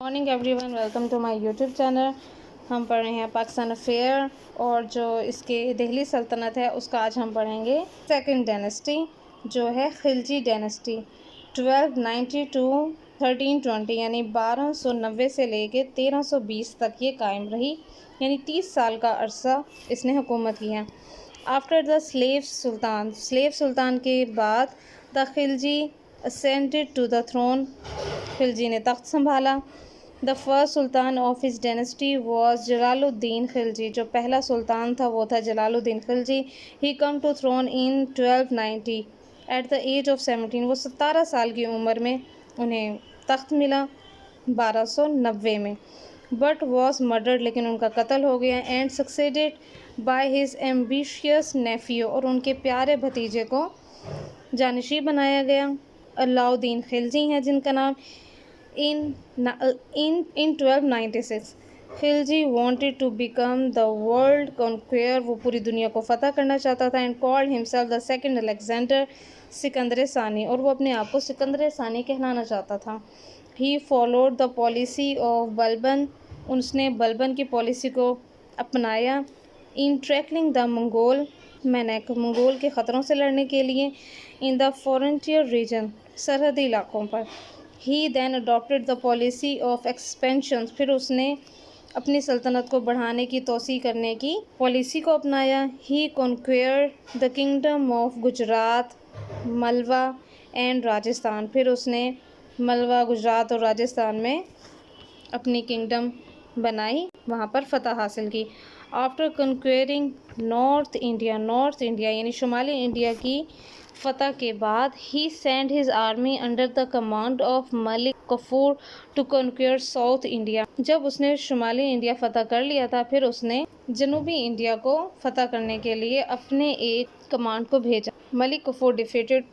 Morning everyone, welcome to my YouTube channel. हम पढ़ रहे हैं पाकिस्तान अफेयर और जो इसके दिल्ली सल्तनत है उसका आज हम पढ़ेंगे सेकंड डायनेस्टी जो है खिलजी डायनेस्टी 1290 टू 1320 यानी 1290 से लेके 1320 तक ये कायम रही, यानी 30 साल का अरसा इसने हुकूमत की है। आफ्टर द स्लेव सुल्तान के बाद the Khilji ascended to the throne, Khilji ने तख्त संभाला। The first sultan of his dynasty was Jalaluddin Khilji, जो पहला सुल्तान था वो था Jalaluddin Khilji. He came to throne in 1290 at the age of 17, वो 17 साल की उम्र में उन्हें तख्त मिला 1290 में। बट वॉज मर्डर्ड, लेकिन उनका कत्ल हो गया। And succeeded by his ambitious nephew, और उनके प्यारे भतीजे को जानशी बनाया गया। अलाउद्दीन खिलजी हैं जिनका नाम। In 1296 Khilji wanted to become the world conqueror, वो पूरी दुनिया को फतह करना चाहता था। And called himself the second Alexander, Sikandar सानी, और वो अपने आप को सिकंदर सानी कहलाना चाहता था। He followed the policy of Balban, उसने बलबन की पॉलिसी को अपनाया। In tackling the मंगोल के ख़तरों से लड़ने के लिए in the frontier region, सरहदी इलाकों पर। He then adopted the policy of expansion, फिर उसने अपनी सल्तनत को बढ़ाने की तोसी करने की पॉलिसी को अपनाया। He conquered the kingdom of Gujarat, मलवा एंड राजस्थान, फिर उसने मलवा, गुजरात और राजस्थान में अपनी किंगडम बनाई, वहाँ पर फतह हासिल की। आफ्टर कंक्वेयरिंग नॉर्थ इंडिया यानी शुमाली इंडिया की फतह के बाद he send his army under the command of Malik Kafur to conquer south India. जब उसने शुमाली इंडिया फतह कर लिया था, फिर उसने जनूबी इंडिया को फतह करने के लिए अपने एक कमांड को भेजा। मलिक कफूर डिफीटेड,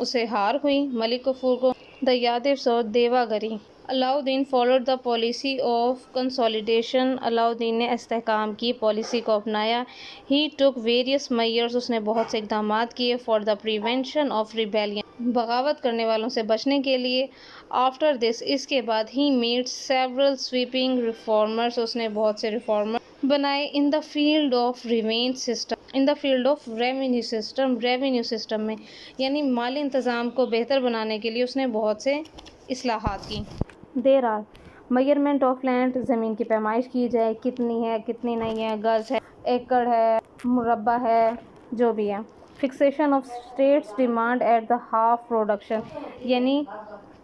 उसे हार हुई। मलिक कफूर को द यादिव्स और Devagiri. Alauddin followed the policy of consolidation, Alauddin ने इस्तेहकाम की पॉलिसी को अपनाया। ही टुक वेरियस मेजर्स, उसने बहुत से इक़दाम किए for the prevention of rebellion, बगावत करने वालों से बचने के लिए। आफ्टर दिस, इसके बाद he made several sweeping reformers, उसने बहुत से रिफॉर्मर बनाए। In the field of revenue system में, यानी माली इंतज़ाम को बेहतर बनाने के लिए उसने बहुत से इस्लाहात की। There R measurement of land, ज़मीन की पैमाइश की जाए, कितनी है कितनी नहीं है, गज है, एकड़ है, मुरब्बा है, जो भी है। Fixation of states demand at the half production, यानी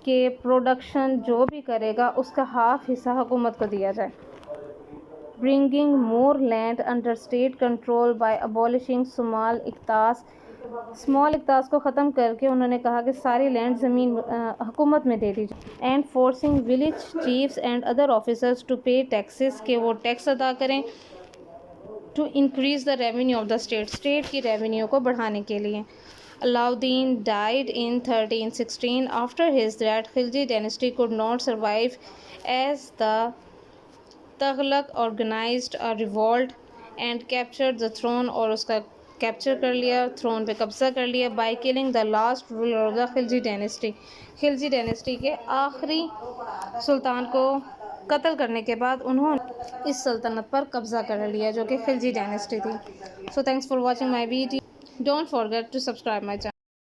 कि प्रोडक्शन जो भी करेगा उसका हाफ हिस्सा हुकूमत को दिया जाए। Bringing more land under state control by abolishing small iqtas को ख़त्म करके उन्होंने कहा कि सारी लैंड ज़मीन हुकूमत में दे दी जाए। And forcing village chiefs and other officers to pay taxes, के वो टैक्स अदा करें। To increase the revenue of the state की रेवेन्यू को बढ़ाने के लिए। Alauddin died in 1316, after his death Khilji dynasty could not survive as the Tughlaq organised a revolt and captured the throne, और उसका कैप्चर कर लिया, थ्रोन पे कब्जा कर लिया। By killing the last ruler of the Khilji dynasty के आखिरी सुल्तान को कत्ल करने के बाद उन्होंने इस सल्तनत पर कब्जा कर लिया जो कि खिलजी डायनेस्टी थी। So thanks for watching my video, don't forget to subscribe my channel.